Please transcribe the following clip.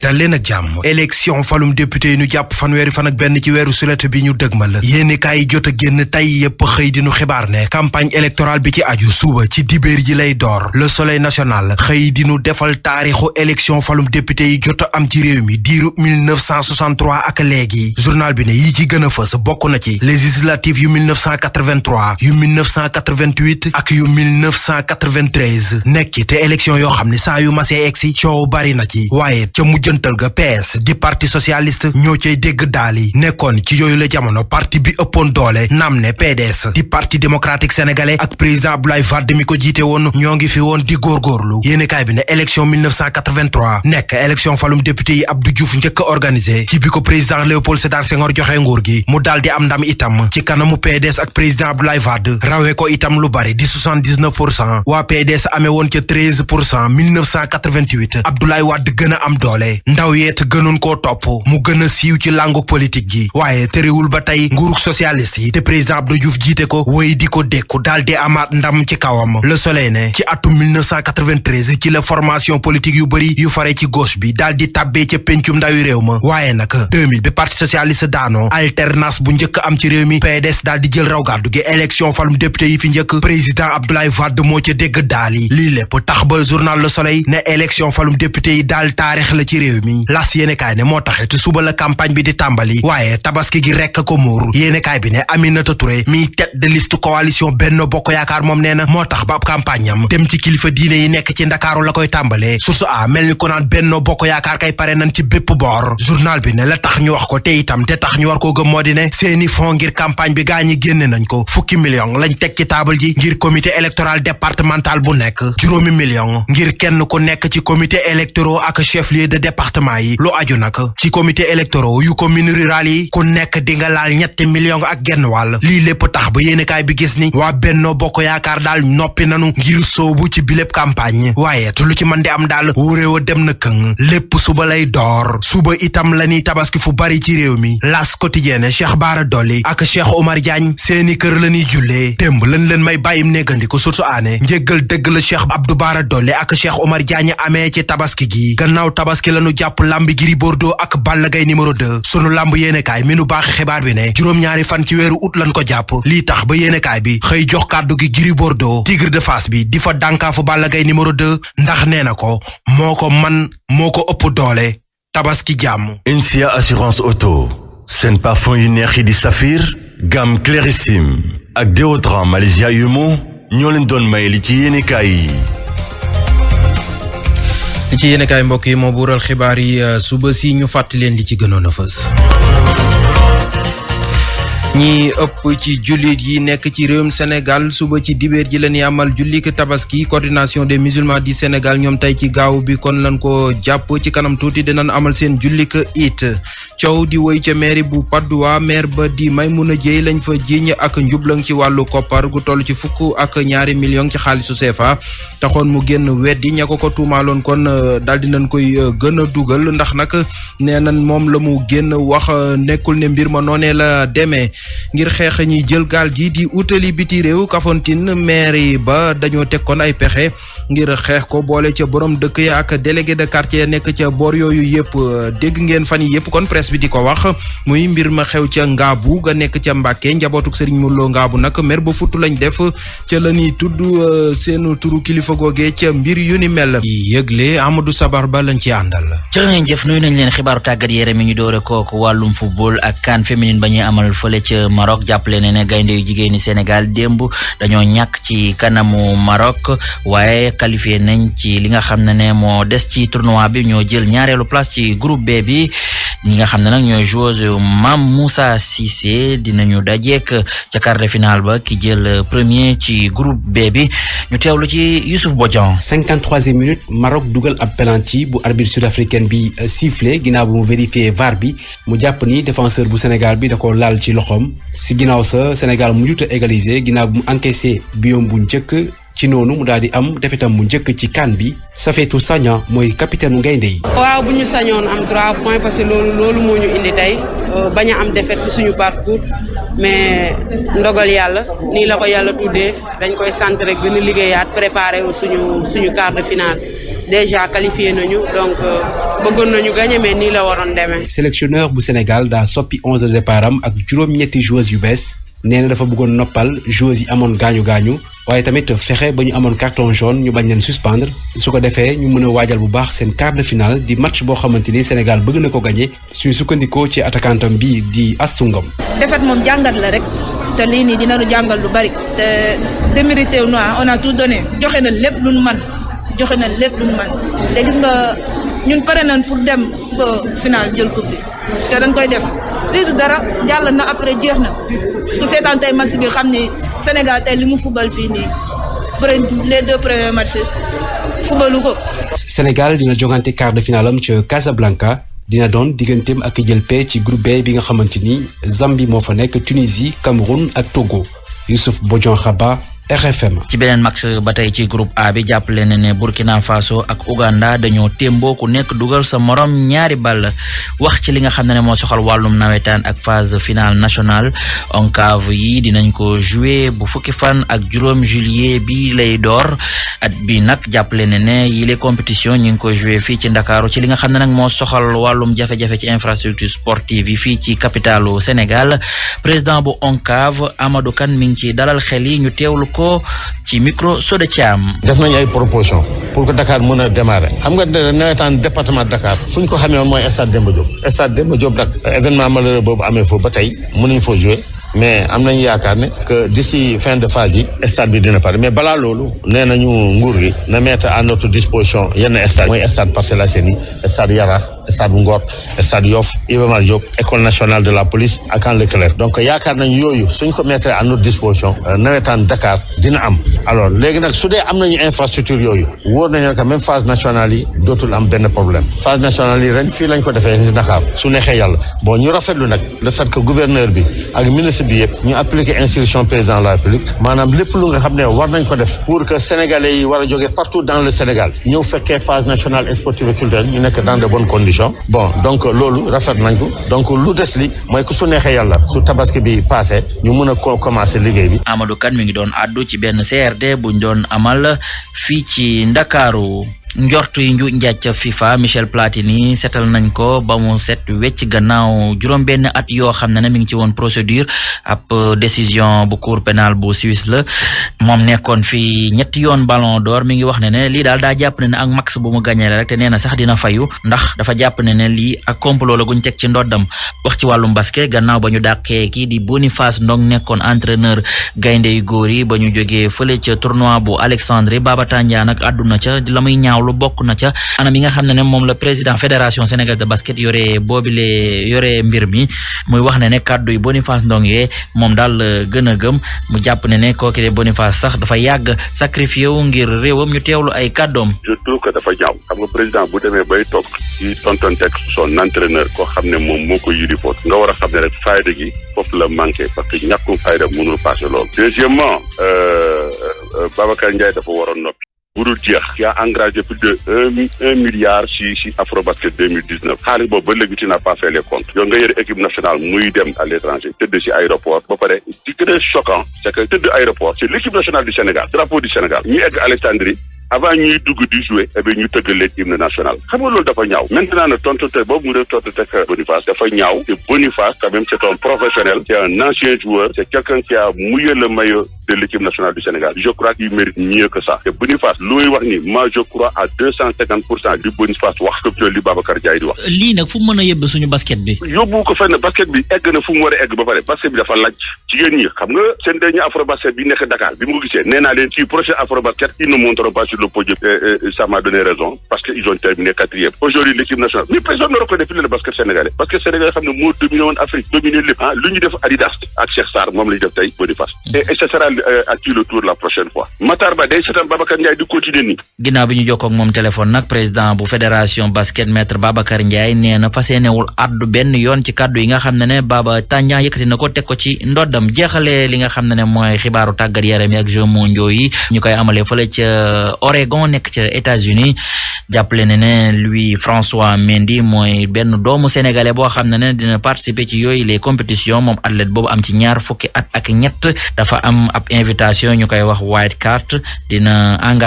dal leen ak jàmm. élection falum député yi ñu jàpp fanweeri fan ak benn ci weeru sulet bi ñu dëgmal yéenekaay yi jot a génn tey yépp xëy di ñu xibaar ne campagne électorale bi ci aju suba ci dibéer ji lay door. Le Soleil national xëy di ñu defal taarixu élection falum député yi jot a am ci réew mi diiru 1963 ak léegi. journal bi ne yi ci gën a fës bokk na ci législative yu 1983 yu 1988 ak yu 1993 nekki te élection yoo xam ne saa yu masee egsi coow bari na ci waaye ca mujjantal ga PS di parti socialiste ñoo cay dégg daal yi nekkoon ci yooyu la jamono parti bi ëppoon doole naam ne PDS di parti démocratique sénégalais ak président Abdoulaye Wade mi ko jiite woon ñoo ngi fi woon di góorgóorlu. yéenekaay bi ne élection 1983 nekk élection falum député yi Abdou Diouf njëkk a organisé ci bi ko président Léopold Sédar Senghor joxe nguur gi mu daal di am ndam itam ci kanamu PDS ak président Abdoulaye Wade rawee ko itam lu bari di 79%. waa PDS amee woon ca 13% 1988 Abdoulaye Wade gën a am doole ndaw yeet gënoon koo topp mu gën a siiw ci langu politique gi waaye terewul ba tey nguurug socialiste yi te président Abdou Diouf jiite ko woy di ko dékku daal di amaat ndam ci kawam. Le Soleil ne ci atum 1993 ci la formation politique yu bëri yu fare ci gauche bi daal di tàbbee ca pencum ndawi réew ma waaye nag 2000 bi parti socialiste daanoo alternance bu njëkk am ci réew mi PDS daal di jël raw gàddu gi élection falum député yi fi njëkk président Abdoulaye Wade moo ca dégg daal yi lii lépp tax ba journal Le Soleil ne élection falum député yi daal taarix la ci réew mi. las yéenekaay ne moo taxit suba la campagne bi di tàmbali waaye tabaski gi rekk ko muur. yéenekaay bi ne Aminata Touré mi tête de liste coalition Benno Bokk Yaakaar moom nee na moo tax ba ab campagne am dem ci kilifa diine yi nekk ci Ndakaaru la koy tàmbalee. source a mel ni ko naan Benno Bokk Yaakaar kay pare nañ ci bépp boor. journal bi ne la tax ñu wax ko te itam te tax ñu war koo gëm moo di ne seeni fond ngir campagne bi gaa ñi génne nañ ko fukki million lañ teg ci taabal ji ngir comité électoral départemental bu nekk juróomi million ngir kenn ku nekk ci comité électoraux ak chef-lieu de département yi. lu aju nag ci comité électoraux yu commune rurale yi ku nekk di nga laal 3 millions ak genn wàll. lii lépp tax ba yéenekaay bi gis ni waa Benno Bokk Yaakaar daal noppi nanu ngir soobu ci bilépp campagne waaye te lu ci mën di am daal wóoréewa dem na këng lépp suba lay door. suba itam la ñuy tabaski fu bari ci réew mi. L'As Quotidien Cheikh Bara Dolly ak Cheikh Omar Diagne seeni kër la ñuy jullee démb lañ leen may bàyyim néegandiku surtout aane njéggal dëgg la Cheikh Abdou Bara Dolly ak Cheikh Omar Diagne amee ci tabaski gi gannaaw tabaski lañu jàpp lambi Gris Bordeaux ak Balla Gaye numéro 2 sunu lamb yéenekaay mi nu baaxi xibaar bi ne juróom-ñaari fan ci weeru août lañ ko jàpp lii tax ba yéenekaay bi xëy jox kàddu gi Gris Bordeaux Tigre de Fass bi di fa dànkaafu Balla Gaye numéro 2 ndax nee na ko moo ko man moo ko ëpp doole tabaski jàmm. INSIA assurance auto seen parfum yu neex yi di Saphir gamme Clarissime ak déodorant Malaysia Yumo ñoo leen doon may li ci yéenekaay yi. li ci yéenekaay mbokk yi moo buural xibaar yi suba si ñu fàttali leen li ci gënoon a fës. ñi ëpp ci jullit yi nekk ci réewum Sénégal suba ci dibéer ji la ñuy amal jullik tabaski coordination des musulmans du Sénégal ñoom tey ci gaaw bi kon lañ ko jàpp ci kanam tuuti dinañ amal seen jullik it coow di woy ca mairie bu Padoua maire ba di Maymouna Dieye lañ fa jiiñ ak njublang ci wàllu koppar gu toll ci 12 millions ci xaalisu CFA taxoon mu génn weddi ña ko tuumaaloon kon daal dinañ koy gën a dugal ndax nag nee nañ moom la mu génn wax nekkul ne mbir ma noonee la demee. ngir xeex ñi jël gaal gi di utali biti réew Kafountine maire ba dañoo teg kon ay pexe ngir xeex ko boole ca borom dëkk ya ak délégué de quartier nekk ca boor yooyu yëpp dégg ngeen fan yi yëpp kon presse bi di ko wax muy mbir ma xew ca Ngaabu ga nekk ca Mbàkke njabootuk Serigne Moullo Ngaabu nag mer ba futt lañ def ca la ñuy tudd seen turu kilifa googee ca mbir yu ni mel. yëgle Amadou Sabar ba lañ ci àndal. jërëjëf nuyu nañ leen xibaaru tàggat yaram mi ñu doore kooku wàllum football ak CAN féminine ba ñuy amal fële ca Maroc jàppale ne ne gaynde yu jigéeni Sénégal démb dañoo ñàkk ci kanamu Maroc waaye qualifié nañ ci li nga xam ne moo des ci tournoi bi ñoo jël ñaareelu place ci groupe B bi ñi nga xam ne nag ñooy joueuse Mame Moussa Cissé dinañu dajeek ca quart de finale ba ki jël premier ci groupe B bi ñu teewlu ci Youssouf Bodian. 53e minute Maroc dugal ab penalty bu arbitre sud-africaine bi sifflé ginnaaw bu mu vérifié VAR bi mu jàpp ni défenseur bu Sénégal bi da ko laal ci loxoom si ginnaaw sa Sénégal mu jut a égaliser ginnaaw bu mu encaissé biom bu njëkk ci noonu mu daal di am defetam mu njëkk ci CAN bi Safetou Sagna mooy capitaine u gaynde yi. waaw bu ñu sañoon am 3 points parce que loolu moo ñu indi tey bañ a am défaite ci suñu parcours mais ndogal yàlla nii la ko yàlla tuddee dañ koy sant rek gën a liggéeyaat préparer suñu quart de finale déjà qualifié nañu donc bëggoon nañu gagner mais nii la waroon demee. sélectionneur bu Sénégal daa soppi 11 de départ am ak juróom-ñetti joueuses yu bees nee na dafa bëggoon noppal joueuses yi amoon gaañu waaye tamit fexe ba ñu amoon carton jaune ñu bañ leen suspendre su ko defee ñu mën a waajal bu baax seen quart de finale di match boo xamante ni Sénégal bëgg na ko gagner suñu sukkandikoo ci attaquantam bi di Astou Ngom. défaite moom jàngat la rek te lii nii dina lu jàngal lu bari te démérité wu ñu on a tout donné joxe na lépp lu ñu mën te gis nga ñun pare nañ pour dem ba final jël coupe bi te dañ koy def léegi dara jàll na après jeex na ku seetaan tey match bi xam ni Sénégal tey li mu fubal fii nii les 2 premiers matchs fubalu ko. Sénégal dina jogante quart de finale am ca Casablanca dina doon digganteem ak jël paie ci groupe B bi nga xamante ni Zambie moo fa nekk Tunisie Cameroun ak Togo Youssouf Bodian-Khaba RFM. ci beneen max ba tey ci groupe A bi jàppale ne Burkina Faso ak Ouganda dañoo témboo ku nekk dugal sa morom ñaari ball wax ci li nga xam ne moo soxal wàllum nawetaan ak phase finale nationale ONCAV yi dinañ ko jouer bu fukki fan ak juróom juillet bi lay door at bi nag jàppale ne yile compétition ñi ngi ko jouer fii ci Ndakaaru ci li nga xam ne nag moo soxal wàllum jafe-jafe ci infrastructure sportive yi fii ci capitalu Sénégal président bu ONCAV Amadou Kane mi ngi ci dalal xel yi ñu teewlu ko ci micro Soda Thiam. def nañu ay proposition pour que Dakar mën a démarrer xam nga nawetaan département Dakar fu ñu ko xamee woon mooy stade Demba Diop nag événement malheureux boobu amee foofu ba tey mënuñu foo jouer mais am nañu yaakaar ne que d'ici fin de phase yi stade bi dina pare mais balaa loolu nee nañu nguur gi na mettre à notre disposition yenn stade mooy stade Parcelles Assainies stade Yaraax stade Ngor stade Yoff Iba Mar Diop école nationale de la police ak Hann Leclerc donc yaakaar nañu yooyu suñ ko mettre à notre disposition nawetaan Dakar dina am alors léegi nag su dee am nañu infrastructure yooyu wóor nañu que même phase nationale yi dootul am benn problème phase nationale yi ren fii lañ ko defee ci Dakar su neexee yàlla bon ñu rafetlu nag le fait que gouverneur bi ak ministre bi yëpp ñu appliquer instruction président de la République maanaam lépp lu nga xam ne war nañ ko def pour que sénégalais yi war a jógee partout dans le Sénégal ñëw fekkee phase nationale sportive et culturelle ñu nekk dans de bonnes conditions bon donc loolu rafet nañ ko donc lu des li mooy que su neexee yàlla su tabaski bi passé ñu mën a commencer liggéey bi. Amadou Kane mi ngi doon àddu ci benn CRD buñ doon amal fii ci Ndakaaru. njortu yi nju njaaj ca FIFA Michel Platini setal nañ ko ba mu set wecc gannaaw juróom benn at yoo xam ne mi ngi ci woon procédure ab décision bu cour pénal bu Suisse la moom nekkoon fi ñetti yoon ballon d'or mi ngi wax ne lii daal daa jàpp ne ak max bu mu gagné rek te nee na sax dina fayu ndax dafa jàpp ne lii ak complot la guñ teg ci ndoddam wax ci wàllum basket gannaaw ba ñu dàqee kii di Boniface Ndong nekkoon entraîneur gaynde yu góor yi ba ñu jógee fële ca tournoi bu Alexandrie Baba Tandian nag àdduna ca la muy ñaaw lu bokk na ca anam yi nga xam ne moom la président fédération sénégalaise de basket yore mbir mi muy wax ne kàddu yi Boniface Ndong yee moom daal gën a gëm mu jàpp ne kooki de Boniface sax dafa yàgg sacrifié wu ngir réewam ñu teewlu ay kàddoom. je trouve que dafa ñaaw xam nga président bu demee bay toog ci tontonteeg son entraîneur koo xam ne moom moo ko yilifoot nga war a xam ne rek fayda gi foofu la manqué parce que ñàkkum fayda mënul passé loolu. deuxièmement Babacar Ndiaye dafa waroon noppi. budul jeex qui a engagé plus de un milliard si Afrobasket 2019 xaalis boobu ba léegi tu n'as pas fait les comptes yow nga yore équipe nationale muy dem à l'étranger tëdd si aéroport ba pare ci gën a choquant c'est que tëdd aéroport c'est l'équipe nationale du Sénégal drapeau du Sénégal ñu egg Alexandrie avant ñuy dugg di jouer ñu tëggal leen hymne national xam nga loolu dafa ñaaw maintenant nag tontu boobu mu def tontu teg Boniface dafa ñaaw te Boniface quand même c'est un professionnel c'est un ancien joueur c'est quelqu'un qui a mouillé le maillot de l'équipe nationale du Sénégal je crois qu'il mérite mieux que ça te Boniface lu muy wax ni moi je crois à 250% du Boniface wax que li Babacar Ndiaye di wax. lii nag fu mu mën a yóbbu suñu basket bi. yóbbu ko fenn basket bi egg na fu mu war a egg ba pare basket bi dafa laaj jigéen ñi xam nga seen dernier Afrobasket bi nekk Dakar bi mu ko gisee nee naa leen ci prochain Afrobasket ils ne monteront pas sur le podium ça m'a donné raison parce que ils ont terminé 4e aujourd'hui l'équipe nationale mais personne ne reconnaît plus le basket sénégalais parce que Sénégal xam ne moo dominé woon Afrique dominé lépp lu ñu def Adidas ak Cheikh Sarr moom la ñu def tey Boniface et ce sera à qui le tour la prochaine fois Matar Ba day seetaan Babacar Ndiaye di continuer nii. ginnaaw bi ñu jokkoo ak moom téléphone nag président bu fédération basket maître Babacar Ndiaye nee na fas yéenewul addu benn yoon ci kaddu yi nga xam ne Baba Tandian yëkkati na ko teg ko ci ndoddam jeexalee li nga xam ne mooy xibaaru tàggat yaram yi ak Jeux mondiaux yi ñu koy amalee fële ca Oregon nekk ca États-Unis jàppale ne Louis François Mendy mooy benn doomu sénégalais boo xam ne dina participer ci yooyu les compétitions moom athlète boobu am ci ñaar fukki at ak ñett dafa am ab invitation ñu koy wax white card dina engagé